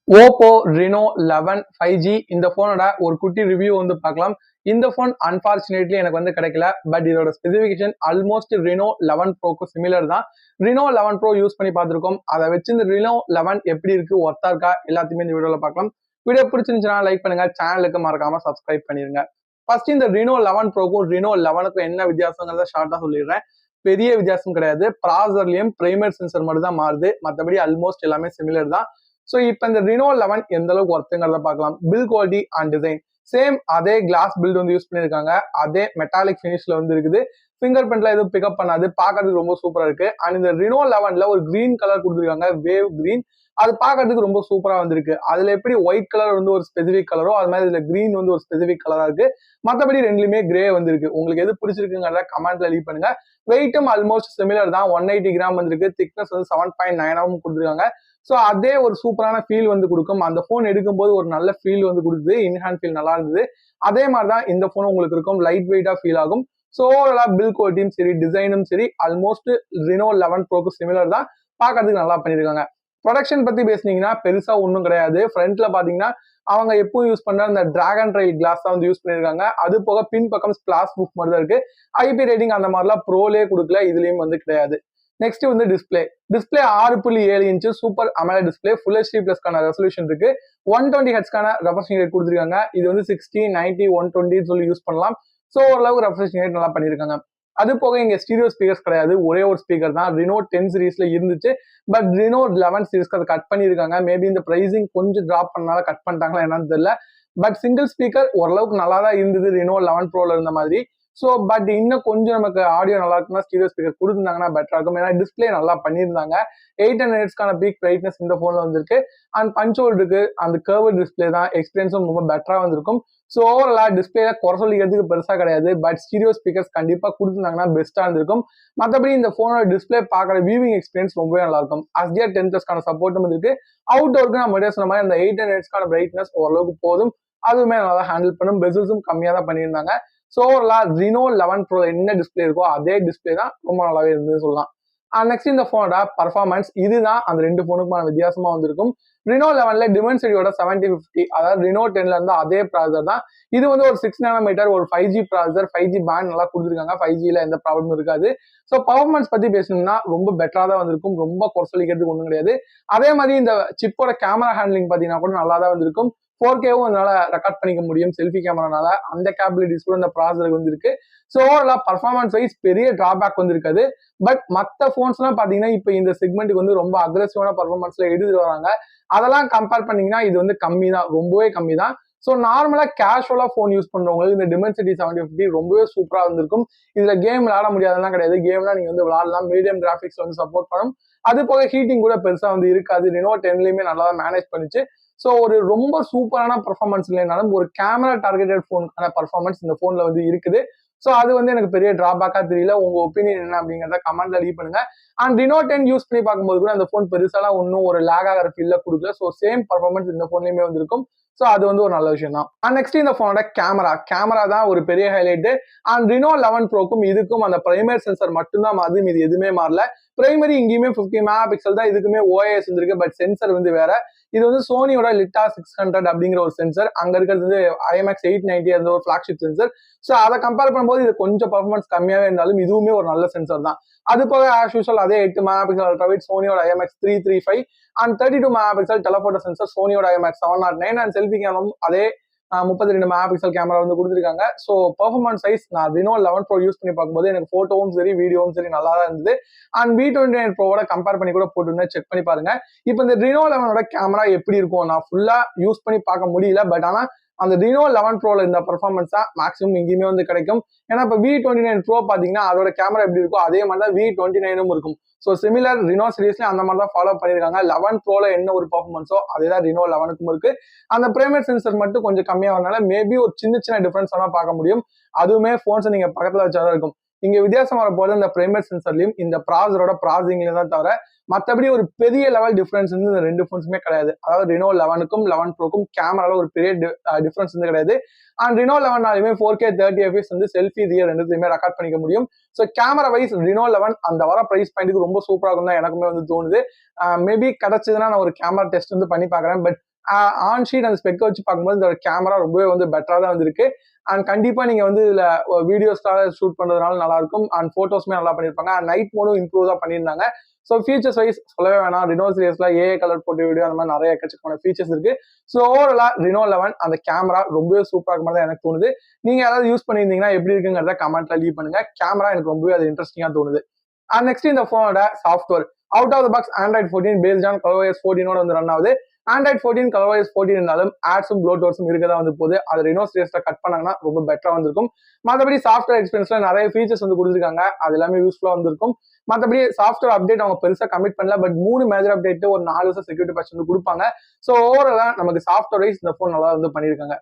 Oppo Reno 11 5G இந்த போனோட ஒரு குட்டி ரிவ்யூ வந்து பார்க்கலாம். இந்த போன் அன்பார்ச்சுனேட்லி எனக்கு வந்து கிடைக்கல. பட் இதோட ஸ்பெசிஃபிகேஷன் ஆல்மோஸ்ட் Reno 11 ப்ரோக்கு சிமிலர் தான். Reno 11 ப்ரோ யூஸ் பண்ணி பார்த்துருக்கோம். அதை வச்சு இந்த Reno 11 எப்படி இருக்கு, ஒர்த்தா இருக்கா, எல்லாத்தையுமே இந்த வீடியோல பார்க்கலாம். வீடியோ பிடிச்சிருந்துச்சுன்னா லைக் பண்ணுங்க, சேனலுக்கு மறக்காம சப்ஸ்கிரைப் பண்ணிருங்க. ஃபர்ஸ்ட் இந்த Reno 11 ப்ரோக்கும் Reno 11க்கும் என்ன வித்தியாசங்கிறத ஷார்ட்டா சொல்லிடுறேன். பெரிய வித்தியாசம் கிடையாது. ப்ராசர்லயும் பிரைமரி சென்சர் மட்டும் தான் மாறுது. மற்றபடி ஆல்மோஸ்ட் எல்லாமே சிமிலர் தான். ஸோ இப்போ இந்த Reno 11 எந்த அளவுக்கு ஒர்த்துங்கிறத பார்க்கலாம். Bill quality and design same அதே கிளாஸ் பில்ட் வந்து யூஸ் பண்ணியிருக்காங்க. அதே மெட்டாலிக் ஃபினிஷ்ல வந்து இருக்குது. ஃபிங்கர் பிரிண்ட்ல எதுவும் பிக்கப் பண்ணாது. பார்க்கறதுக்கு ரொம்ப சூப்பரா இருக்கு. அண்ட் இந்த Reno 11ல ஒரு கிரீன் கலர் கொடுத்துருக்காங்க, வேவ் கிரீன். அது பார்க்கறதுக்கு ரொம்ப சூப்பரா வந்திருக்கு. அதுல எப்படி ஒயிட் கலர் வந்து ஒரு ஸ்பெசிபிக் கலரோ, அது மாதிரி இதுல கிரீன் வந்து ஒரு ஸ்பெசிபிக் கலரா இருக்கு. மற்றபடி ரெண்டுலயுமே கிரே வந்திருக்கு. உங்களுக்கு எது பிடிச்சிருக்குங்கிறத கமெண்ட்ல லீவ் பண்ணுங்க. வெயிட்டும் ஆல்மோஸ்ட் சிமிலர் தான். 180 கிராம் வந்திருக்கு. திக்னஸ் வந்து 7.9 கொடுத்துருக்காங்க. ஸோ அதே ஒரு சூப்பரான ஃபீல் வந்து கொடுக்கும். அந்த ஃபோன் எடுக்கும்போது ஒரு நல்ல ஃபீல் வந்து கொடுக்குது. இன்ஹேண்ட் ஃபீல் நல்லா இருந்தது. அதே மாதிரி தான் இந்த ஃபோன் உங்களுக்கு இருக்கும். லைட் வெயிட்டா ஃபீல் ஆகும். ஸோ ஓவராலா பில் குவாலிட்டியும் சரி, டிசைனும் சரி, ஆல்மோஸ்ட் Reno 11 ப்ரோக்கு சிமிலர் தான். பார்க்கறதுக்கு நல்லா பண்ணியிருக்காங்க. ப்ரொடக்ஷன் பத்தி பேசுனீங்கன்னா பெருசா ஒன்றும் கிடையாது. ஃப்ரண்ட்ல பாத்தீங்கன்னா அவங்க எப்பவும் யூஸ் பண்ற அந்த டிராகன் ட்ரைல் கிளாஸ் தான் வந்து யூஸ் பண்ணிருக்காங்க. அது போக பின் பக்கம் ஸ்பிளாஷ் ப்ரூஃப் மாதிரி தான் இருக்கு. ஐபி ரேட்டிங் அந்த மாதிரிலாம் ப்ரோலே கொடுக்கல, இதுலயும் வந்து கிடையாது. நெக்ஸ்ட் வந்து display 6.7 inch super AMOLED display, full HD பிளஸ்க்கான ரெசல்யூஷன் இருக்கு. 120 ஹெட்ஸ்க்கான ரெஃப்ரெஷிங் ரேட் கொடுத்துருக்காங்க. இது வந்து 60, 90, 120 சொல்லி யூஸ் பண்ணலாம். ஸோ ஓரளவுக்கு ரெஃப்ரெஷிங் ரேட் நல்லா பண்ணியிருக்காங்க. அது போக இங்க ஸ்டீரியோ ஸ்பீக்கர்ஸ் கிடையாது. ஒரே ஒரு ஸ்பீக்கர் தான். Reno 10 சீரீஸ்ல இருந்துச்சு. பட் Reno 11 சீரீஸ்க்கு அதை கட் பண்ணியிருக்காங்க. மேபி இந்த பிரைசிங் கொஞ்சம் டிராப் பண்ணனால கட் பண்ணிட்டாங்களா என்னன்னு தெரியல. பட் சிங்கிள் ஸ்பீக்கர் ஓரளவுக்கு நல்லா தான் இருந்தது Reno 11 ப்ரோல இருந்த மாதிரி. ஸோ பட் இன்னும் கொஞ்சம் நமக்கு ஆடியோ நல்லா இருக்குன்னா ஸ்டீரியோ ஸ்பீக்கர் கொடுத்துருந்தாங்கன்னா பெட்டரா இருக்கும். ஏன்னா டிஸ்பிளே நல்லா பண்ணியிருந்தாங்க. 800 ஹெர்ட்ஸ்க்கான பீக் பிரைட்னஸ் இந்த போன்ல வந்திருக்கு. அண்ட் பஞ்ச் ஹோல் இருக்கு. அந்த கர்வ் டிஸ்பிளே தான். எக்ஸ்பீரியன்ஸும் ரொம்ப பெட்டரா வந்திருக்கும். ஸோ ஓவரலா டிஸ்பிளேல குறை சொல்லிக்கிறதுக்கு பெருசா கிடையாது. பட் ஸ்டீரியோ ஸ்பீக்கர்ஸ் கண்டிப்பா கொடுத்துருந்தாங்கன்னா பெஸ்டா இருந்திருக்கும். மற்றபடி இந்த போனோட டிஸ்பிளே பார்க்குற வியூவிங் எக்ஸ்பீரியன்ஸ் ரொம்பவே நல்லா இருக்கும். HDR 10+க்கான சப்போர்ட்டும் இருக்கு. அவுட்டோருக்கு நம்ம முன்னாடியே சொன்ன மாதிரி அந்த 800 ஹெர்ட்ஸ்க்கான பிரைட்னஸ் ஓரளவுக்கு போதும். அதுவுமே நல்லா ஹேண்டில் பண்ணும். பெசில்ஸும் கம்மியா தான் பண்ணியிருந்தாங்க. ஸோ ஓவரலா Reno 11 ப்ரோ என்ன டிஸ்பிளே இருக்கோ அதே டிஸ்பிளே தான் ரொம்ப நல்லாவே இருந்தது சொல்லலாம். நெக்ஸ்ட் இந்த போனோட பர்ஃபார்மன்ஸ் இதுதான் அந்த ரெண்டு போனுக்குமான வித்தியாசமா வந்திருக்கும். Reno 11ல டிமென்சிட்டியோட 7050, அதாவது Reno 10ல இருந்து அதே ப்ராசர் தான். இது வந்து ஒரு 6 நானோமீட்டர் ஒரு 5G ப்ராசர், 5G பேண்ட் நல்லா கொடுத்துருக்காங்க. 5Gல எந்த ப்ராப்ளமும் இருக்காது. ஸோ பர்ஃபார்மன்ஸ் பத்தி பேசணும்னா ரொம்ப பெட்டரா தான் வந்திருக்கும். ரொம்ப குறை சொல்லிக்கிறதுக்கு ஒன்றும் கிடையாது. அதே மாதிரி இந்த சிப்போட கேமரா ஹேண்ட்லிங் பார்த்தீங்கன்னா கூட நல்லா தான் வந்திருக்கும். 4Kவும் அதனால ரெக்கார்ட் பண்ணிக்க முடியும் செல்ஃபி கேமரானால. அந்த கேப்பபிலிட்டிஸ் கூட இந்த ப்ராசருக்கு வந்து இருக்கு. ஸோ ஓவரலா பர்ஃபார்மன்ஸ் வைஸ் பெரிய டிராபேக் வந்து இருக்காது. பட் மற்ற போன்ஸ் எல்லாம் பாத்தீங்கன்னா இப்ப இந்த செக்மெண்ட்டுக்கு வந்து ரொம்ப அக்ரெசிவான பர்ஃபார்மன்ஸ்ல எடுத்துட்டு வராங்க. அதெல்லாம் கம்பேர் பண்ணீங்கன்னா இது வந்து கம்மி தான், ரொம்பவே கம்மி தான். ஸோ நார்மலா கேஷுவலா போன் யூஸ் பண்றவங்களுக்கு இந்த டிமென்சிட்டி 7050 ரொம்பவே சூப்பரா இருந்திருக்கும். இதுல கேம் விளையாட முடியாதெல்லாம் கிடையாது. கேம்லாம் நீங்க வந்து விளையாடலாம். மீடியம் கிராபிக்ஸ் வந்து சப்போர்ட் பண்ணும். அது போக ஹீட்டிங் கூட பெருசா வந்து இருக்காது. Reno 10லயுமே நல்லா மேனேஜ் பண்ணிச்சு. ஸோ ஒரு ரொம்ப சூப்பரான பர்ஃபார்மன்ஸ் இல்லைனாலும் ஒரு கேமரா டார்கெட்டட் போனுக்கான பர்ஃபார்மன்ஸ் இந்த போன்ல வந்து இருக்குது. ஸோ அது வந்து எனக்கு பெரிய டிராபேக்கா தெரியல. உங்க ஒப்பீனியன் என்ன அப்படிங்கிறத கமெண்ட்ல லீவ் பண்ணுங்க. அண்ட் Reno 10 யூஸ் பண்ணி பார்க்கும்போது கூட அந்த போன் பெருசாலாம் ஒன்றும் ஒரு லேக் ஆகிற ஃபீல்ல கொடுக்கல. ஸோ சேம் பர்ஃபார்மன்ஸ் இந்த போன்லயுமே வந்திருக்கும். ஸோ அது வந்து ஒரு நல்ல விஷயம் தான். அண்ட் நெக்ஸ்ட் இந்த போனோட கேமரா தான் ஒரு பெரிய ஹைலைட். அண்ட் Reno 11 ப்ரோக்கும் இதுக்கும் அந்த பிரைமரி சென்சர் மட்டும்தான் மாறுது. இது எதுவுமே மாறல. பிரைமரி இங்கேயுமே 50 மெகா பிக்சல் தான். இதுக்குமே OIS வந்துருக்கு. பட் சென்சர் வந்து வேற. இது வந்து சோனியோட லிட்டா 600 அப்படிங்கிற ஒரு சென்சர். அங்க இருக்கிறது வந்து IMX 890 அந்த ஒரு பிளாக்ஷிப் சென்சர். ஸோ அதை கம்பேர் பண்ணும்போது இது கொஞ்சம் பர்ஃபார்மன்ஸ் கம்மியாவே இருந்தாலும் இதுவுமே ஒரு நல்ல சென்சர் தான். அது போக ஆஸ் யூஷுவல் அதே 8 மெகா பிக்சல் அல்ட்ராவைட் சோனியோட IMX 335 and 32 mega pixel telephoto sensor சோனியோட IMX 709 அண்ட் செல்ஃபி கேமரா அதே 32 மெகா பிக்சல் கேமரா வந்து கொடுத்துருக்காங்க. ஸோ பர்ஃபார்மன்ஸ் வைஸ் நான் Reno 11 ப்ரோ யூஸ் பண்ணி பார்க்கும்போது எனக்கு போட்டோவும் சரி வீடியோவும் சரி நல்லா தான் இருந்தது. அண்ட் V29 ப்ரோவோட கம்பேர் பண்ணி கூட போட்டுருந்தேன், செக் பண்ணி பாருங்க. இப்போ இந்த Reno 11ஓட கேமரா எப்படி இருக்கும் நான் ஃபுல்லா யூஸ் பண்ணி பார்க்க முடியல. பட் ஆனா அந்த Reno 11 ப்ரோல இந்த பர்ஃபார்மன்ஸ் தான் மேக்ஸிமம் எங்கேயுமே வந்து கிடைக்கும். ஏன்னா இப்போ V29 ப்ரோ பாத்தீங்கன்னா அதோட கேமரா எப்படி இருக்கோ அதே மாதிரி தான் V29ம் இருக்கும். ஸோ சிமிலர் Reno சீரீஸ்ல அந்த மாதிரி தான் ஃபாலோ பண்ணிருக்காங்க. 11 ப்ரோல என்ன ஒரு பர்ஃபார்மன்ஸோ அதே தான் Reno 11க்கும் இருக்கு. அந்த பிரைமரி சென்சர் மட்டும் கொஞ்சம் கம்மியா வரனால மேபி ஒரு சின்ன டிஃபரன்ஸ் வேணா பார்க்க முடியும். அதுவுமே போன்ஸ் நீங்க பக்கத்துல வச்சாதான் இருக்கும். இங்க வித்தியாசம் வரப்போது இந்த பிரைமரி சென்சர்லயும் இந்த ப்ராசரோட ப்ராசஸிங்ல தான் தவிர மற்றபடி ஒரு பெரிய லெவல் டிஃபரன்ஸ் வந்து இந்த ரெண்டு போன்ஸுமே கிடையாது. அதாவது Reno 11க்கும் 11 ப்ரோக்கும் கேமரால ஒரு பெரிய டிஃபரன்ஸ் வந்து கிடையாது. அண்ட் Reno 11 4K 30 fps வந்து செல்ஃபி ரியர் ரெண்டுத்தையுமே ரெக்கார்ட் பண்ணிக்க முடியும். ஸோ கேமரா வைஸ் Reno 11 அந்த வர பிரைஸ் பாயிண்ட்டுக்கு ரொம்ப சூப்பரா இருக்கும் தான் எனக்குமே வந்து தோணுது. மேபி கிடைச்சதுன்னா நான் ஒரு கேமரா டெஸ்ட் வந்து பண்ணி பார்க்குறேன். பட் ஆன் ஷீட் அந்த ஸ்பெக் வச்சு பார்க்கும்போது இந்த கேமரா ரொம்பவே வந்து பெட்டரா தான் வந்திருக்கு. அண்ட் கண்டிப்பா நீங்க வந்து இதுல வீடியோஸ்க்காக ஷூட் பண்றதுனால நல்லா இருக்கும். அண்ட் போட்டோஸ்மே நல்லா பண்ணிருப்பாங்க. அண்ட் நைட் மோடும் இம்ப்ரூவ் தான் பண்ணியிருந்தாங்க. ஸோ ஃபீச்சர்ஸ் வைஸ் சொல்லவே வேணாம். ரினோ சீரிஸ்ல ஏஐ கலர் போட்டோ வீடியோ அந்த மாதிரி நிறைய எக்கச்சக்கமான ஃபீச்சர்ஸ் இருக்கு. ஸோ ஓவராலா ரினோ 11 அந்த கேமரா ரொம்பவே சூப்பரா இருக்க மாதிரி தான் எனக்கு தோணுது. நீங்க யாராவது யூஸ் பண்ணியிருந்தீங்கன்னா எப்படி இருக்குங்கிறத கமெண்ட்ல லீவ் பண்ணுங்க. கேமரா எனக்கு ரொம்பவே அது இன்ட்ரெஸ்டிங்கா தோணுது. அண்ட் நெக்ஸ்ட் இந்த போனோட software out of the box Android 14 based on ColorOS 14 வந்து ரன் ஆகுது. Android 14 ColorOS 14 இருந்தாலும் ஆட்ஸும் ப்ளோட்வேர்ஸும் இருக்கதான் வந்து போகுது. அது ரெனோ சீரிஸ்ல கட் பண்ணாங்கன்னா ரொம்ப பெட்டரா வந்திருக்கும். மற்றபடி சாஃப்ட்வேர் எக்ஸ்பீரியன்ஸ்ல நிறைய ஃபீச்சர்ஸ் வந்து கொடுத்துருக்காங்க. அது எல்லாமே யூஸ்ஃபுல்லா வந்திருக்கும். மற்றபடி சாஃப்ட்வேர் அப்டேட் அவங்க பெருசா கமிட் பண்ணல. பட் 3 மேஜர் அப்டேட் ஒரு 4 வருஷம் செக்யூரிட்டி பேட்ச் வந்து கொடுப்பாங்க. ஸோ ஓவராலா நமக்கு சாஃப்ட்வேர் வைஸ் இந்த போன் நல்லா வந்து பண்ணியிருக்காங்க.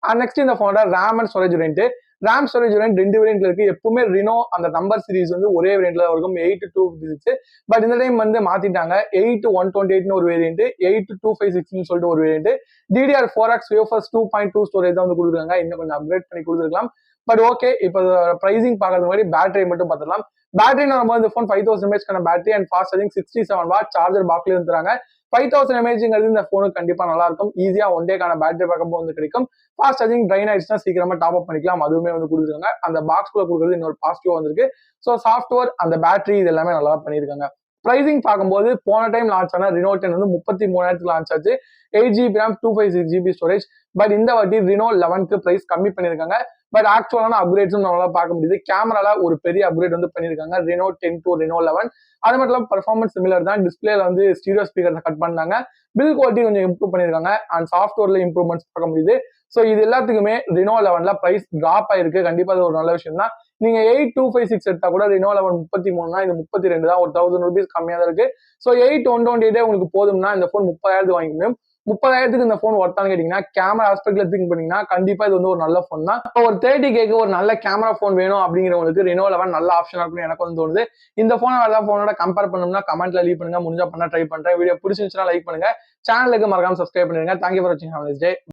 அண்ட் நெக்ஸ்ட் இந்த போனோட RAM and storage variant. RAM storage variant 2 வேரியன்ட்ல இருக்கு. எப்பவுமே ரினோ அந்த நம்பர் சீரிஸ் வந்து ஒரே வேரியன்ட்ல இருக்கும் 8-256. பட் இந்த டைம் வந்து மாத்திட்டாங்க. 8-128 ஒரு வேரியன்ட், 8-256 சொல்லிட்டு ஒரு வேரியன்ட். DDR4X UFS 2.2 ஸ்டோரேஜ் தான் வந்து கொடுத்துருக்காங்க. இன்னும் கொஞ்சம் அப்கிரேட் பண்ணி கொடுத்துருக்கலாம். பட் ஓகே, இப்போ பிரைசிங் பார்க்கறது முன்னாடி பேட்டரி மட்டும் பார்த்துக்கலாம். பேட்டரி நம்ம இந்த phone 5000 mAh battery and fast charging 67 watt charger பாக்ஸ்ல இருந்துறாங்க. 5000 mAhங்கிறது இந்த போனுக்கு கண்டிப்பா நல்லா இருக்கும். ஈஸியா ஒன் டேக்கான பேட்டரி பேக்கப் வந்து கிடைக்கும். ஃபாஸ்ட் சார்ஜிங் ட்ரைன் ஆயிடுச்சுன்னா சீக்கிரமா டாப் அப் பண்ணிக்கலாம். அதுவுமே வந்து கொடுத்துருக்காங்க. அந்த பாக்ஸ்குள்ள கொடுக்குறது இன்னொரு பாசிட்டிவா வந்திருக்கு. ஸோ சாஃப்ட்வேர் அந்த பேட்டரி இது எல்லாமே நல்லா பண்ணியிருக்காங்க. பிரைசிங் பார்க்கும்போது போன டைம் லான்ச் ஆன ரினோ 10 வந்து 33,000 லான்ச் ஆச்சு. 8GB RAM 256GB storage. But இந்த வாட்டி ரினோ 11க்கு பிரைஸ் கம்மி பண்ணியிருக்காங்க. பட் ஆக்சுவலான அப்கிரேட்ஸும் நம்மளால பார்க்க முடியுது. கேமரால ஒரு பெரிய அப்கிரேட் வந்து பண்ணியிருக்காங்க ரினோ 10 to ரினோ 11. அது மட்டும் இல்லாமல் பர்ஃபார்மன்ஸ் சிமிலர் தான். டிஸ்பிளேல வந்து ஸ்டீரியோ ஸ்பீக்கர் கட் பண்ணாங்க. பில் குவாலிட்டி கொஞ்சம் இம்ப்ரூவ் பண்ணியிருக்காங்க. அண்ட் சாஃப்ட்வேர்ல இம்ப்ரூவ்மெண்ட்ஸ் பார்க்க முடியுது. ஸோ இது எல்லாத்துக்குமே ரினோ 11ல பிரைஸ் டிராப் ஆயிருக்கு. கண்டிப்பா அது ஒரு நல்ல விஷயம் தான். நீங்க 8256 எடுத்தா கூட ரினோ 11 33 இது 32 தான். ஒரு 1000 ரூபீஸ் கம்மியா தான் இருக்கு. ஸோ 8-128 உங்களுக்கு போதும்னா இந்த போன் 30,000 வாங்கிக்க முடியும். 30,000 இந்த போன் ஒர்த்தான்னு கேட்டீங்கன்னா கேமரா ஆஸ்பெக்ட்ல திங்க் பண்ணீங்கன்னா கண்டிப்பா இது வந்து ஒரு நல்ல போன் தான். இப்போ ஒரு 30K ஒரு நல்ல கேமரா போன் வேணும் அப்படிங்கிறவங்களுக்கு ரினோ 11 நல்ல ஆப்ஷனா இருக்குன்னு எனக்கு வந்து தோணுது. இந்த போனை எல்லா போனோட கம்பேர் பண்ணணும்னா கமெண்ட்ல லீவ் பண்ணுங்க. முடிஞ்சா பண்ண ட்ரை பண்றேன். வீடியோ பிடிச்சிருந்துச்சுன்னா லைக் பண்ணுங்க. சேனலுக்கு மறக்காம சப்ஸ்கிரைப் பண்ணிருங்க. தேங்க்யூ ஃபார் வாட்சிங். Have a nice day.